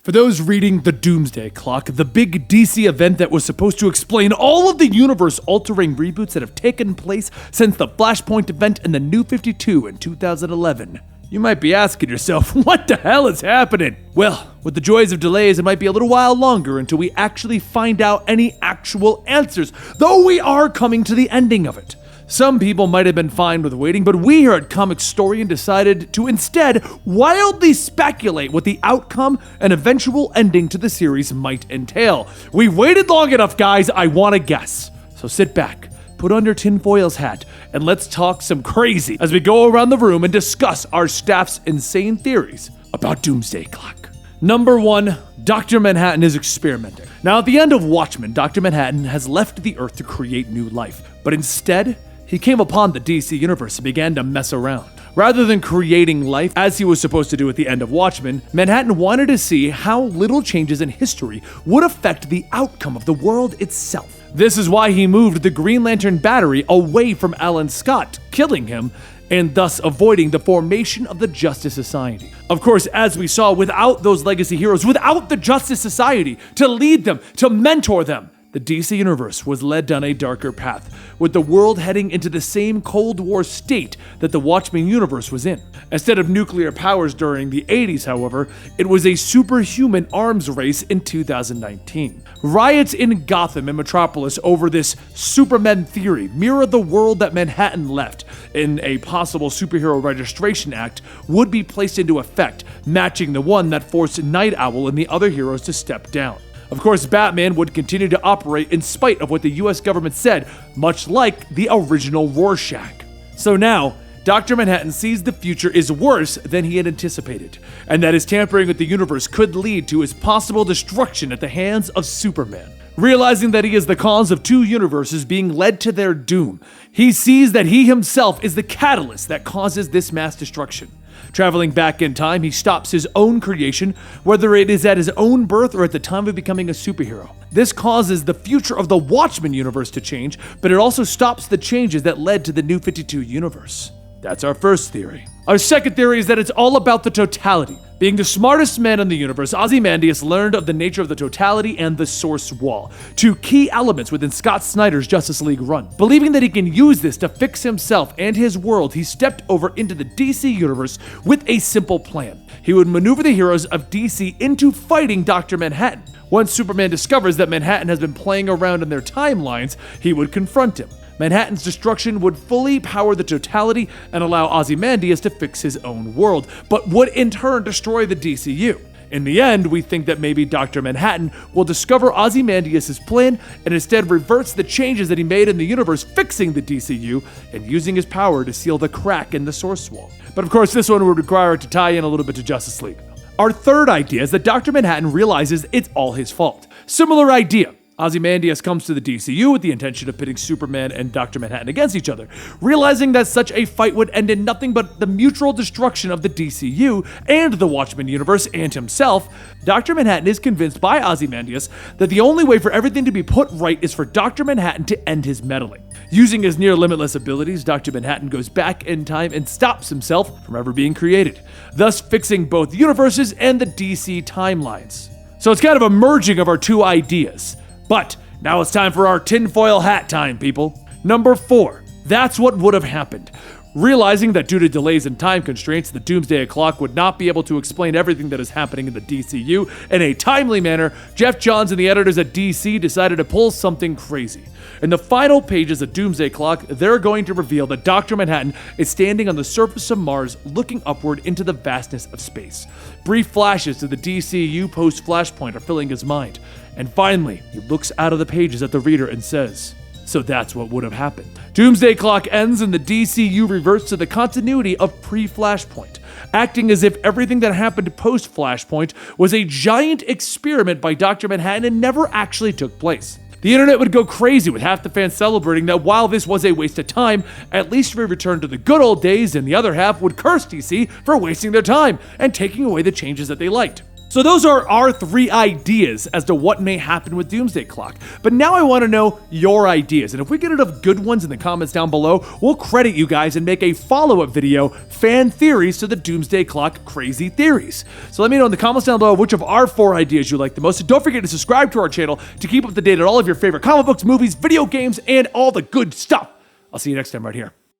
For those reading the Doomsday Clock, the big DC event that was supposed to explain all of the universe-altering reboots that have taken place since the Flashpoint event in the New 52 in 2011. You might be asking yourself, what the hell is happening? Well, with the joys of delays, it might be a little while longer until we actually find out any actual answers, though we are coming to the ending of it. Some people might have been fine with waiting, but we here at Comicstorian decided to instead wildly speculate what the outcome and eventual ending to the series might entail. We've waited long enough, guys, I want to guess. So sit back, put on your tinfoil's hat, and let's talk some crazy as we go around the room and discuss our staff's insane theories about Doomsday Clock. Number 1, Dr. Manhattan is experimenting. Now, at the end of Watchmen, Dr. Manhattan has left the Earth to create new life, but instead, he came upon the DC universe and began to mess around. Rather than creating life as he was supposed to do at the end of Watchmen, Manhattan wanted to see how little changes in history would affect the outcome of the world itself. This is why he moved the Green Lantern battery away from Alan Scott, killing him, and thus avoiding the formation of the Justice Society. Of course, as we saw, without those legacy heroes, without the Justice Society to lead them, to mentor them, the DC Universe was led down a darker path, with the world heading into the same Cold War state that the Watchmen universe was in. Instead of nuclear powers during the 80s, however, it was a superhuman arms race in 2019. Riots in Gotham and Metropolis over this Supermen theory mirrored the world that Manhattan left, and a possible superhero registration act would be placed into effect, matching the one that forced Night Owl and the other heroes to step down. Of course, Batman would continue to operate in spite of what the US government said, much like the original Rorschach. So now, Dr. Manhattan sees the future is worse than he had anticipated, and that his tampering with the universe could lead to his possible destruction at the hands of Superman. Realizing that he is the cause of 2 universes being led to their doom, he sees that he himself is the catalyst that causes this mass destruction. Traveling back in time, he stops his own creation, whether it is at his own birth or at the time of becoming a superhero. This causes the future of the Watchmen universe to change, but it also stops the changes that led to the New 52 universe. That's our first theory. Our second theory is that it's all about the totality. Being the smartest man in the universe, Ozymandias learned of the nature of the totality and the source wall, 2 key elements within Scott Snyder's Justice League run. Believing that he can use this to fix himself and his world, he stepped over into the DC universe with a simple plan. He would maneuver the heroes of DC into fighting Dr. Manhattan. Once Superman discovers that Manhattan has been playing around in their timelines, he would confront him. Manhattan's destruction would fully power the totality and allow Ozymandias to fix his own world, but would in turn destroy the DCU. In the end, we think that maybe Dr. Manhattan will discover Ozymandias' plan and instead reverts the changes that he made in the universe, fixing the DCU and using his power to seal the crack in the source wall. But of course, this one would require it to tie in a little bit to Justice League. Our third idea is that Dr. Manhattan realizes it's all his fault. Similar idea. Ozymandias comes to the DCU with the intention of pitting Superman and Dr. Manhattan against each other. Realizing that such a fight would end in nothing but the mutual destruction of the DCU and the Watchmen universe and himself, Dr. Manhattan is convinced by Ozymandias that the only way for everything to be put right is for Dr. Manhattan to end his meddling. Using his near-limitless abilities, Dr. Manhattan goes back in time and stops himself from ever being created, thus fixing both universes and the DC timelines. So it's kind of a merging of our 2 ideas. But now it's time for our tinfoil hat time, people. Number 4, that's what would have happened. Realizing that due to delays and time constraints, the Doomsday Clock would not be able to explain everything that is happening in the DCU in a timely manner, Jeff Johns and the editors at DC decided to pull something crazy. In the final pages of Doomsday Clock, they're going to reveal that Dr. Manhattan is standing on the surface of Mars looking upward into the vastness of space. Brief flashes to the DCU post-Flashpoint are filling his mind. And finally, he looks out of the pages at the reader and says, so that's what would have happened. Doomsday Clock ends and the DCU reverts to the continuity of Pre-Flashpoint, acting as if everything that happened post-Flashpoint was a giant experiment by Dr. Manhattan and never actually took place. The internet would go crazy with half the fans celebrating that while this was a waste of time, at least we returned to the good old days, and the other half would curse DC for wasting their time and taking away the changes that they liked. So those are our 3 ideas as to what may happen with Doomsday Clock. But now I want to know your ideas, and if we get enough good ones in the comments down below, we'll credit you guys and make a follow-up video, fan theories to the Doomsday Clock crazy theories. So let me know in the comments down below which of our 4 ideas you like the most, and don't forget to subscribe to our channel to keep up to date on all of your favorite comic books, movies, video games, and all the good stuff. I'll see you next time right here.